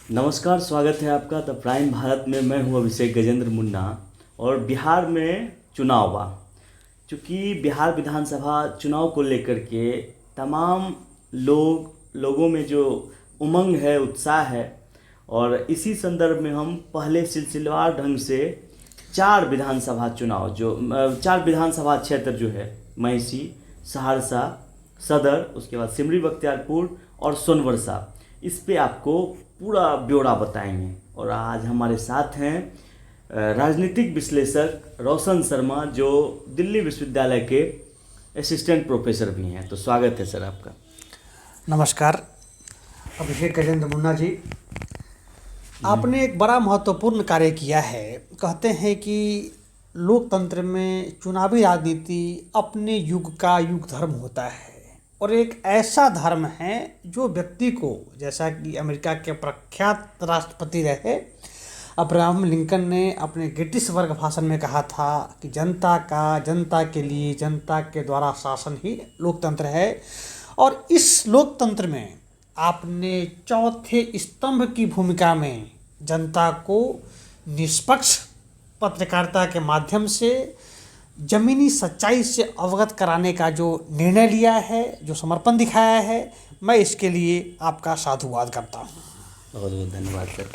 नमस्कार, स्वागत है आपका द प्राइम भारत में। मैं हूं अभिषेक गजेंद्र मुन्ना और बिहार में चुनाव हुआ। चूँकि बिहार विधानसभा चुनाव को लेकर के तमाम लोगों में जो उमंग है, उत्साह है, और इसी संदर्भ में हम पहले सिलसिलेवार ढंग से चार विधानसभा चुनाव चार विधानसभा क्षेत्र जो है महिषी, सहरसा, सदर, उसके बाद सिमरी बख्तियारपुर और सोनवर्षा, इस पे आपको पूरा ब्यौरा बताएंगे। और आज हमारे साथ हैं राजनीतिक विश्लेषक रोशन शर्मा, जो दिल्ली विश्वविद्यालय के असिस्टेंट प्रोफेसर भी हैं। तो स्वागत है सर आपका। नमस्कार अभिषेक गजेंद्र मुन्ना जी, आपने एक बड़ा महत्वपूर्ण कार्य किया है। कहते हैं कि लोकतंत्र में चुनावी राजनीति अपने युग का युग धर्म होता है, और एक ऐसा धर्म है जो व्यक्ति को, जैसा कि अमेरिका के प्रख्यात राष्ट्रपति रहे अब्राहम लिंकन ने अपने गेटिसबर्ग भाषण में कहा था कि जनता के लिए, जनता के द्वारा शासन ही लोकतंत्र है। और इस लोकतंत्र में आपने चौथे स्तंभ की भूमिका में जनता को निष्पक्ष पत्रकारिता के माध्यम से जमीनी सच्चाई से अवगत कराने का जो निर्णय लिया है, जो समर्पण दिखाया है, मैं इसके लिए आपका साधुवाद करता हूँ। बहुत बहुत धन्यवाद सर।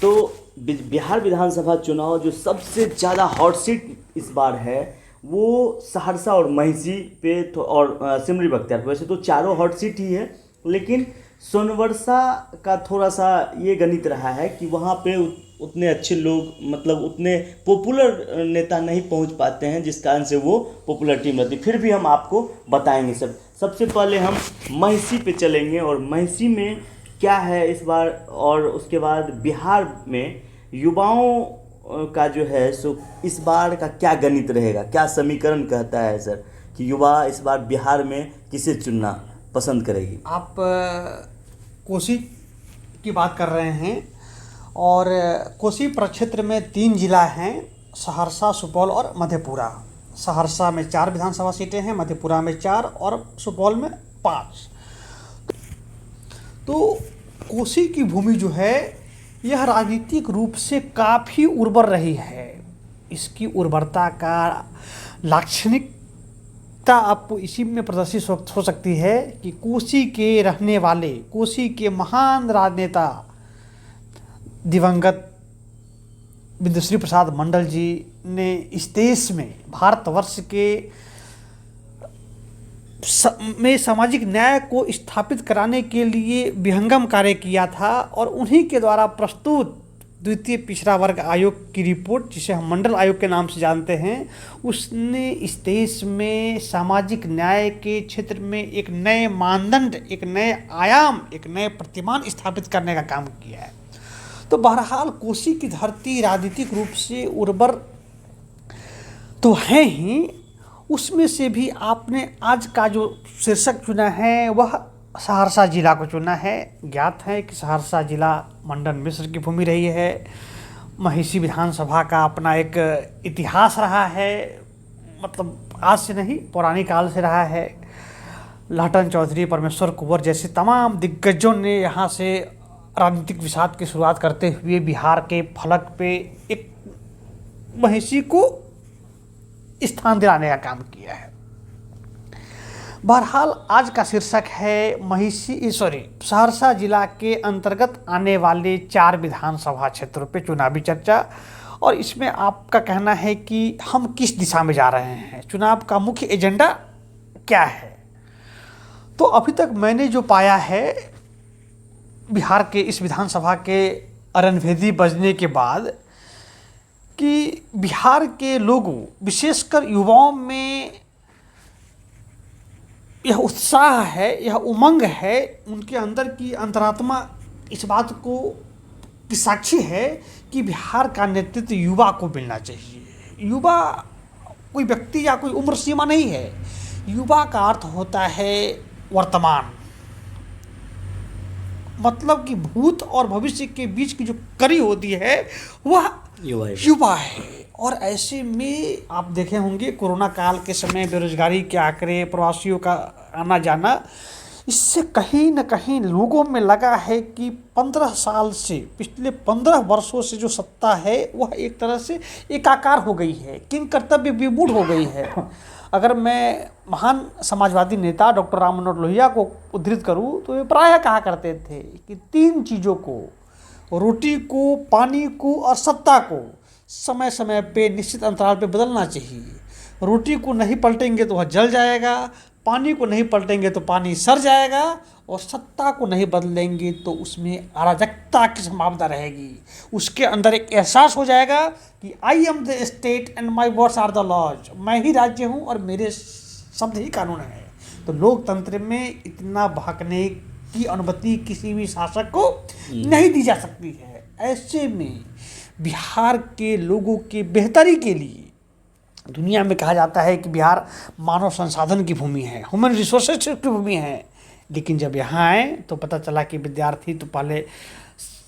तो बिहार विधानसभा चुनाव जो सबसे ज़्यादा हॉट सीट इस बार है वो सहरसा और महिषी पे और सिमरी बख्तियारपुर। वैसे तो चारों हॉट सीट ही है, लेकिन सोनवर्षा का थोड़ा सा ये गणित रहा है कि वहाँ पे उतने अच्छे लोग, मतलब उतने पॉपुलर नेता नहीं पहुँच पाते हैं, जिस कारण से वो पॉपुलर टीम रहती। फिर भी हम आपको बताएंगे सर। सबसे पहले हम महिषी पे चलेंगे और महिषी में क्या है इस बार, और उसके बाद बिहार में युवाओं का जो है सो इस बार का क्या गणित रहेगा, क्या समीकरण कहता है सर कि युवा इस बार बिहार में किसे चुनना पसंद करेगी। आप कोसी की बात कर रहे हैं, और कोसी प्रक्षेत्र में 3 जिला हैं, सहरसा, सुपौल और मधेपुरा। सहरसा में 4 विधानसभा सीटें हैं, मधेपुरा में 4 और सुपौल में 5। तो कोसी की भूमि जो है यह राजनीतिक रूप से काफ़ी उर्वर रही है। इसकी उर्वरता का लाक्षणिकता आपको इसी में प्रदर्शित हो सकती है कि कोसी के रहने वाले, कोसी के महान राजनेता दिवंगत विदुश्री प्रसाद मंडल जी ने इस देश में, भारतवर्ष के में सामाजिक न्याय को स्थापित कराने के लिए विहंगम कार्य किया था। और उन्हीं के द्वारा प्रस्तुत द्वितीय पिछड़ा वर्ग आयोग की रिपोर्ट, जिसे हम मंडल आयोग के नाम से जानते हैं, उसने इस देश में सामाजिक न्याय के क्षेत्र में एक नए मानदंड, एक नए आयाम, एक नए प्रतिमान स्थापित करने का काम किया है। तो बहरहाल कोसी की धरती राजनीतिक रूप से उर्वर तो है ही, उसमें से भी आपने आज का जो शीर्षक चुना है वह सहरसा जिला को चुना है। ज्ञात है कि सहरसा जिला मंडन मिश्र की भूमि रही है। महिषी विधानसभा का अपना एक इतिहास रहा है, मतलब आज से नहीं, पौराणिक काल से रहा है। लाटन चौधरी, परमेश्वर कुंवर जैसे तमाम दिग्गजों ने यहाँ से राजनीतिक विषाद की शुरुआत करते हुए बिहार के फलक पे एक महिषी को स्थान दिलाने का काम किया है। बहरहाल आज का शीर्षक है सहरसा जिला के अंतर्गत आने वाले 4 विधानसभा क्षेत्रों पे चुनावी चर्चा। और इसमें आपका कहना है कि हम किस दिशा में जा रहे हैं, चुनाव का मुख्य एजेंडा क्या है। तो अभी तक मैंने जो पाया है, बिहार के इस विधानसभा के अरणभेदी बजने के बाद, कि बिहार के लोगों, विशेषकर युवाओं में यह उत्साह है, यह उमंग है, उनके अंदर की अंतरात्मा इस बात को की साक्षी है कि बिहार का नेतृत्व युवा को मिलना चाहिए। युवा कोई व्यक्ति या कोई उम्र सीमा नहीं है। युवा का अर्थ होता है वर्तमान, मतलब कि भूत और भविष्य के बीच की जो कड़ी होती है वह युवा है। और ऐसे में आप देखे होंगे कोरोना काल के समय बेरोजगारी के आंकड़े, प्रवासियों का आना जाना, इससे कहीं न कहीं लोगों में लगा है कि 15 साल से, पिछले 15 वर्षों से जो सत्ता है वह एक तरह से एकाकार हो गई है, किंग कर्तव्य विमूढ़ हो गई है। अगर मैं महान समाजवादी नेता डॉक्टर राम मनोहर लोहिया को उद्धृत करूं तो वे प्रायः कहा करते थे कि 3 चीज़ों को, रोटी को, पानी को और सत्ता को समय समय पे निश्चित अंतराल पे बदलना चाहिए। रोटी को नहीं पलटेंगे तो वह जल जाएगा, पानी को नहीं पलटेंगे तो पानी सड़ जाएगा, और सत्ता को नहीं बदलेंगे तो उसमें अराजकता की संभावना रहेगी। उसके अंदर एक एहसास हो जाएगा कि I am the state and my words are the laws, मैं ही राज्य हूँ और मेरे शब्द ही कानून है। तो लोकतंत्र में इतना भागने की अनुमति किसी भी शासक को नहीं दी जा सकती है। ऐसे में बिहार के लोगों की बेहतरी के लिए, दुनिया में कहा जाता है कि बिहार मानव संसाधन की भूमि है, ह्यूमन रिसोर्सेज की भूमि है, लेकिन जब यहाँ आए तो पता चला कि विद्यार्थी तो पहले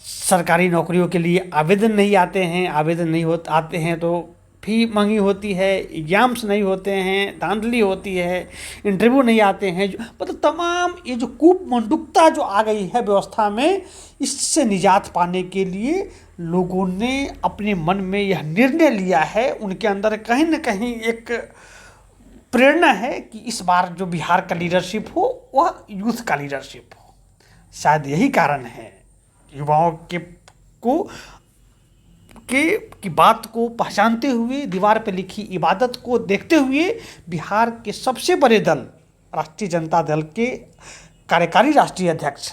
सरकारी नौकरियों के लिए आवेदन नहीं आते हैं, आवेदन नहीं होते आते हैं तो फी महंगी होती है, एग्जाम्स नहीं होते हैं, धांधली होती है, इंटरव्यू नहीं आते हैं, मतलब तमाम ये जो कूपमंडुकता जो आ गई है व्यवस्था में, इससे निजात पाने के लिए लोगों ने अपने मन में यह निर्णय लिया है। उनके अंदर कहीं न कहीं एक प्रेरणा है कि इस बार जो बिहार का लीडरशिप हो वह यूथ का लीडरशिप हो। शायद यही कारण है युवाओं की बात को पहचानते हुए, दीवार पर लिखी इबादत को देखते हुए बिहार के सबसे बड़े दल राष्ट्रीय जनता दल के कार्यकारी राष्ट्रीय अध्यक्ष,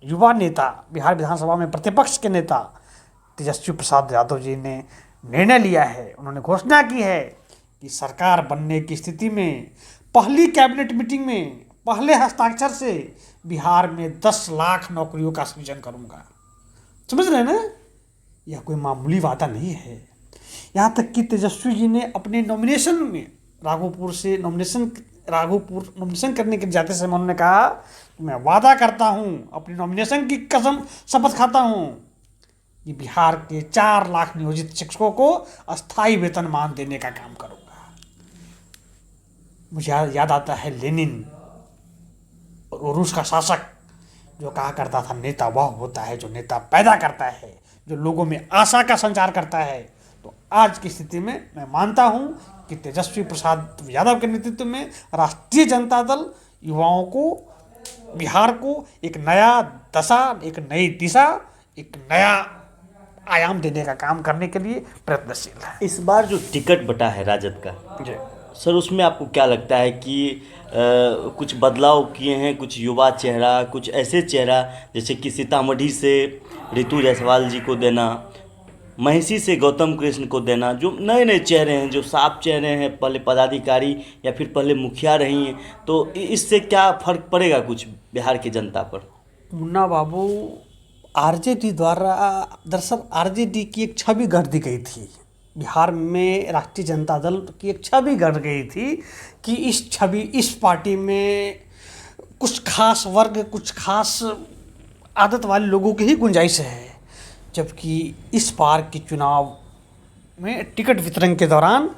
युवा नेता, बिहार विधानसभा में प्रतिपक्ष के नेता तेजस्वी प्रसाद यादव जी ने निर्णय लिया है। उन्होंने घोषणा की है कि सरकार बनने की स्थिति में पहली कैबिनेट मीटिंग में पहले हस्ताक्षर से बिहार में 10 लाख नौकरियों का सृजन करूंगा। समझ रहे हैं ना, यह कोई मामूली वादा नहीं है। यहाँ तक कि तेजस्वी जी ने अपने नॉमिनेशन में राघोपुर नॉमिनेशन करने के जाते समय उन्होंने कहा कि मैं वादा करता हूँ, अपनी नॉमिनेशन की कसम शपथ खाता हूँ कि बिहार के 4 लाख नियोजित शिक्षकों को अस्थायी वेतनमान देने का काम करूँगा। मुझे याद आता है लेनिन और रूस का शासक जो कहा करता था, नेता वह होता है जो नेता पैदा करता है, जो लोगों में आशा का संचार करता है। तो आज की स्थिति में मैं मानता हूं कि तेजस्वी प्रसाद यादव के नेतृत्व में राष्ट्रीय जनता दल युवाओं को, बिहार को एक नया दशा, एक नई दिशा, एक नया आयाम देने का काम करने के लिए प्रयत्नशील है। इस बार जो टिकट बटा है राजद का जी सर, उसमें आपको क्या लगता है कि कुछ बदलाव किए हैं, कुछ युवा चेहरा, कुछ ऐसे चेहरा जैसे कि सीतामढ़ी से ऋतु जायसवाल जी को देना, महिषी से गौतम कृष्ण को देना, जो नए नए चेहरे हैं, जो साफ चेहरे हैं, पहले पदाधिकारी या फिर पहले मुखिया रही हैं, तो इससे क्या फ़र्क पड़ेगा कुछ बिहार की जनता पर? मुन्ना बाबू, आरजेडी द्वारा, दरअसल आरजेडी की एक छवि गढ़ दी गई थी बिहार में, राष्ट्रीय जनता दल की एक छवि गढ़ गई थी कि इस पार्टी में कुछ खास वर्ग, कुछ खास आदत वाले लोगों की ही गुंजाइश है। जबकि इस बार के चुनाव में टिकट वितरण के दौरान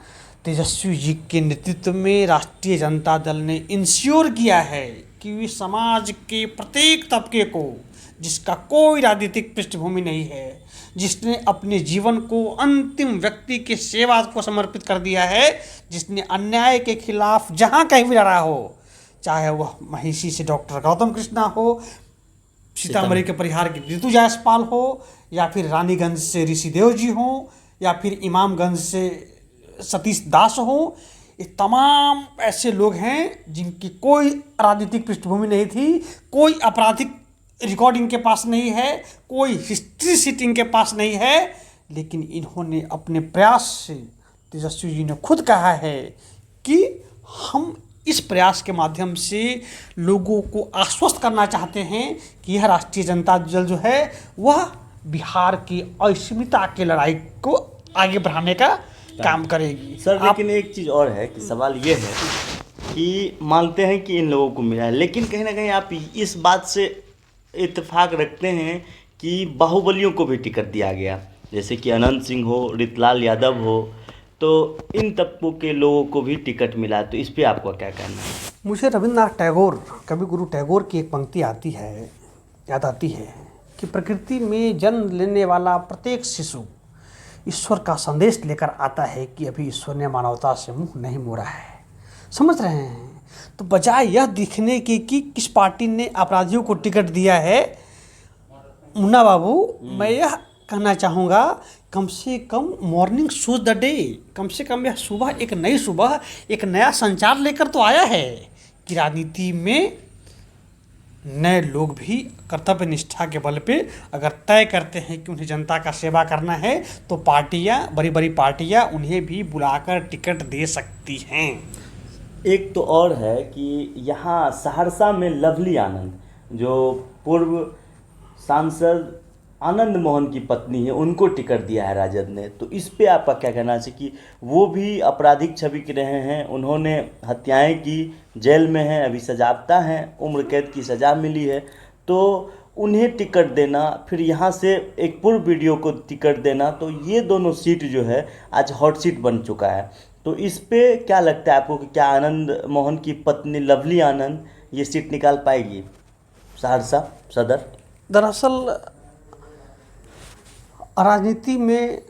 तेजस्वी जी के नेतृत्व में राष्ट्रीय जनता दल ने इंश्योर किया है कि वे समाज के प्रत्येक तबके को, जिसका कोई राजनीतिक पृष्ठभूमि नहीं है, जिसने अपने जीवन को अंतिम व्यक्ति की सेवा को समर्पित कर दिया है, जिसने अन्याय के खिलाफ जहाँ कहीं भी लड़ा हो, चाहे वह महिषी से डॉक्टर गौतम कृष्णा हो, सीतामढ़ी के परिहार की ऋतु जायसवाल हो, या फिर रानीगंज से ऋषिदेव जी हो, या फिर इमामगंज से सतीश दास हो, ये तमाम ऐसे लोग हैं जिनकी कोई राजनीतिक पृष्ठभूमि नहीं थी, कोई आपराधिक रिकॉर्डिंग के पास नहीं है, कोई हिस्ट्री सीटिंग के पास नहीं है, लेकिन इन्होंने अपने प्रयास से, तेजस्वी जी ने खुद कहा है कि हम इस प्रयास के माध्यम से लोगों को आश्वस्त करना चाहते हैं कि यह राष्ट्रीय जनता दल जो है वह बिहार की अस्मिता की लड़ाई को आगे बढ़ाने का काम करेगी। सर लेकिन एक चीज़ और है कि सवाल ये है कि मानते हैं कि इन लोगों को मिला है, लेकिन कहीं ना कहीं आप इस बात से इत्तेफाक रखते हैं कि बाहुबलियों को भी टिकट दिया गया, जैसे कि अनंत सिंह हो, रितलाल यादव हो, तो इन तबकों के लोगों को भी टिकट मिला, तो इस पे आपका क्या कहना है? मुझे रविन्द्रनाथ टैगोर, कवि गुरु टैगोर की एक पंक्ति याद आती है कि प्रकृति में जन्म लेने वाला प्रत्येक शिशु ईश्वर का संदेश लेकर आता है कि अभी ईश्वर ने मानवता से मुंह नहीं मोड़ा है। समझ रहे हैं? तो बजाय यह दिखने की कि किस पार्टी ने अपराधियों को टिकट दिया है, मुन्ना बाबू, मैं यह कहना चाहूँगा, कम से कम मॉर्निंग शोज द डे, कम से कम यह सुबह एक नई सुबह, एक नया संचार लेकर तो आया है कि राजनीति में नए लोग भी कर्तव्य निष्ठा के बल पे अगर तय करते हैं कि उन्हें जनता का सेवा करना है तो पार्टियां, बड़ी बड़ी पार्टियां उन्हें भी बुलाकर टिकट दे सकती हैं। एक तो और है कि यहाँ सहरसा में लवली आनंद जो पूर्व सांसद आनंद मोहन की पत्नी है, उनको टिकट दिया है राजद ने। तो इस पे आपका क्या कहना चाहिए कि वो भी आपराधिक छवि के रहे हैं, उन्होंने हत्याएं की, जेल में हैं, अभी सजाप्ता हैं, उम्र कैद की सज़ा मिली है, तो उन्हें टिकट देना, फिर यहाँ से एक पूर्व वीडियो को टिकट देना, तो ये दोनों सीट जो है आज हॉट सीट बन चुका है। तो इस पे क्या लगता है आपको कि क्या आनंद मोहन की पत्नी लवली आनंद ये सीट निकाल पाएगी सहरसा सदर? दरअसल राजनीति में,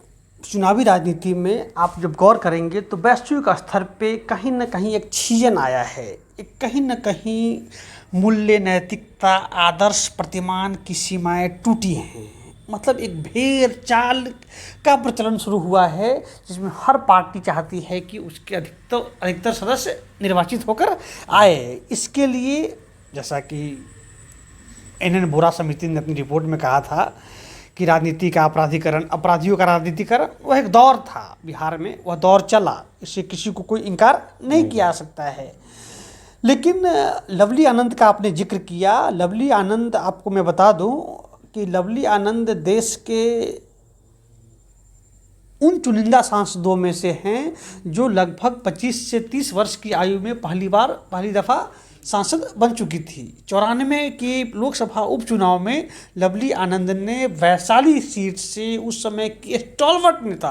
चुनावी राजनीति में आप जब गौर करेंगे तो वैश्विक स्तर पे कहीं न कहीं एक छीजन आया है, एक कहीं न कहीं मूल्य, नैतिकता, आदर्श, प्रतिमान की सीमाएं टूटी हैं। मतलब एक भेड़ चाल का प्रचलन शुरू हुआ है जिसमें हर पार्टी चाहती है कि उसके अधिकतर सदस्य निर्वाचित होकर आए। इसके लिए जैसा कि NN बोरा समिति ने अपनी रिपोर्ट में कहा था कि राजनीति का अपराधीकरण, अपराधियों का राजनीतिकरण, वह एक दौर था बिहार में, वह दौर चला, इससे किसी को कोई इनकार नहीं किया जा सकता है। लेकिन लवली आनंद का आपने जिक्र किया। लवली आनंद, आपको मैं बता दूं कि लवली आनंद देश के उन चुनिंदा सांसदों में से हैं जो लगभग 25 से 30 वर्ष की आयु में पहली दफ़ा सांसद बन चुकी थी। 94 के लोकसभा उपचुनाव में लवली आनंद ने वैशाली सीट से उस समय की स्टॉलवर्ट नेता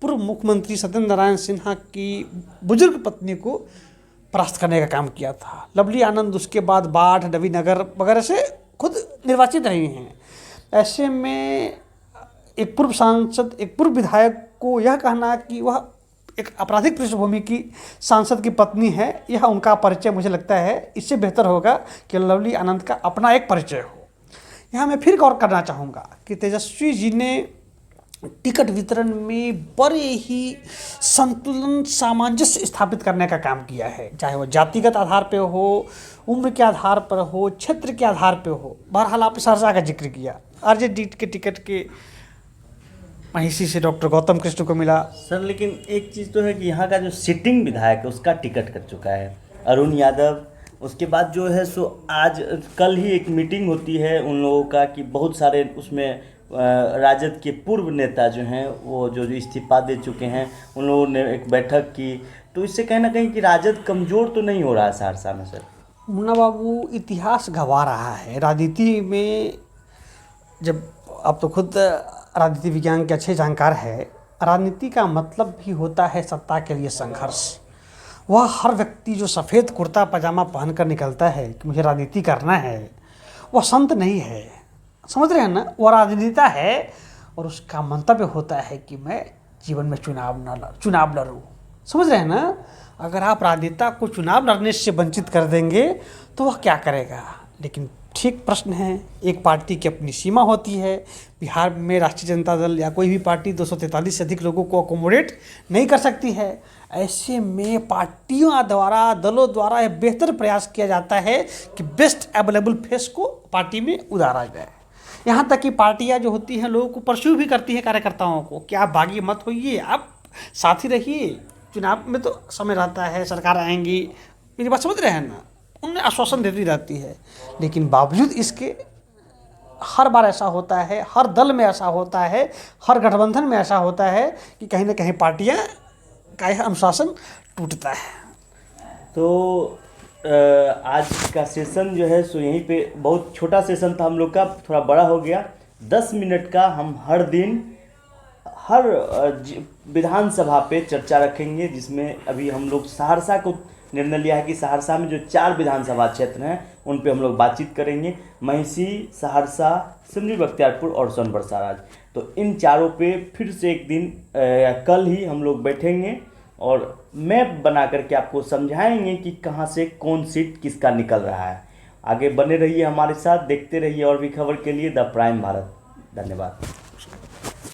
पूर्व मुख्यमंत्री सत्येंद्र नारायण सिन्हा की बुजुर्ग पत्नी को परास्त करने का काम किया था। लवली आनंद उसके बाद बाढ़, नवीनगर वगैरह से खुद निर्वाचित रही हैं। ऐसे में एक पूर्व सांसद, एक पूर्व विधायक को यह कहना कि वह एक आपराधिक पृष्ठभूमि की सांसद की पत्नी है, यह उनका परिचय मुझे लगता है इससे बेहतर होगा कि लवली आनंद का अपना एक परिचय हो। यहाँ मैं फिर गौर करना चाहूँगा कि तेजस्वी जी ने टिकट वितरण में बड़े ही संतुलन, सामंजस्य स्थापित करने का काम किया है, चाहे वो जातिगत आधार पे हो, उम्र के आधार पर हो, क्षेत्र के आधार पे हो। बहरहाल आपने सहरसा का जिक्र किया, RJD के टिकट के महिषी से डॉक्टर गौतम कृष्ण को मिला। सर लेकिन एक चीज़ तो है कि यहाँ का जो सिटिंग विधायक है उसका टिकट कट चुका है अरुण यादव। उसके बाद जो है सो आज कल ही एक मीटिंग होती है उन लोगों का कि बहुत सारे उसमें राजद के पूर्व नेता जो हैं वो जो इस्तीफा दे चुके हैं, उन लोगों ने एक बैठक की। तो इससे कहीं ना कहीं कि राजद कमज़ोर तो नहीं हो रहा है सहरसा में? सर मुन्ना बाबू, इतिहास गंवा रहा है राजनीति में। जब आप तो खुद राजनीति विज्ञान के अच्छे जानकार है, राजनीति का मतलब भी होता है सत्ता के लिए संघर्ष। वह हर व्यक्ति जो सफ़ेद कुर्ता पजामा पहनकर निकलता है कि मुझे राजनीति करना है, वह संत नहीं है, समझ रहे हैं ना? वह राजनेता है और उसका मंतव्य होता है कि मैं जीवन में चुनाव लड़ूँ, समझ रहे हैं ना? अगर आप राजनेता को चुनाव लड़ने से वंचित कर देंगे तो वह क्या करेगा? लेकिन ठीक प्रश्न है, एक पार्टी की अपनी सीमा होती है। बिहार में राष्ट्रीय जनता दल या कोई भी पार्टी 243 से अधिक लोगों को अकोमोडेट नहीं कर सकती है। ऐसे में पार्टियों द्वारा, दलों द्वारा यह बेहतर प्रयास किया जाता है कि बेस्ट अवेलेबल फेस को पार्टी में उतारा जाए। यहाँ तक कि पार्टियाँ जो होती हैं लोगों को परस्यू भी करती हैं, कार्यकर्ताओं को, कि आप बागी मत होइए, आप साथ ही रहिए, चुनाव में तो समय रहता है, सरकार आएंगी, मेरी बात समझ रहे हैं ना? उन्हें आश्वासन देती रहती है। लेकिन बावजूद इसके हर बार ऐसा होता है, हर दल में ऐसा होता है, हर गठबंधन में ऐसा होता है कि कहीं ना कहीं पार्टियां का यह अनुशासन टूटता है। तो आज का सेशन जो है सो यहीं पे, बहुत छोटा सेशन था हम लोग का, थोड़ा बड़ा हो गया। 10 मिनट का हम हर दिन हर विधानसभा पे चर्चा रखेंगे, जिसमें अभी हम लोग सहरसा को निर्णय लिया है कि सहरसा में जो 4 विधानसभा क्षेत्र हैं उन पे हम लोग बातचीत करेंगे। महिषी, सहरसा, सिमरी बख्तियारपुर और सोनभद्र साराज। तो इन चारों पे फिर से एक दिन कल ही हम लोग बैठेंगे और मैप बना करके आपको समझाएंगे कि कहाँ से कौन सीट किसका निकल रहा है। आगे बने रहिए हमारे साथ, देखते रहिए और भी खबर के लिए द प्राइम भारत। धन्यवाद।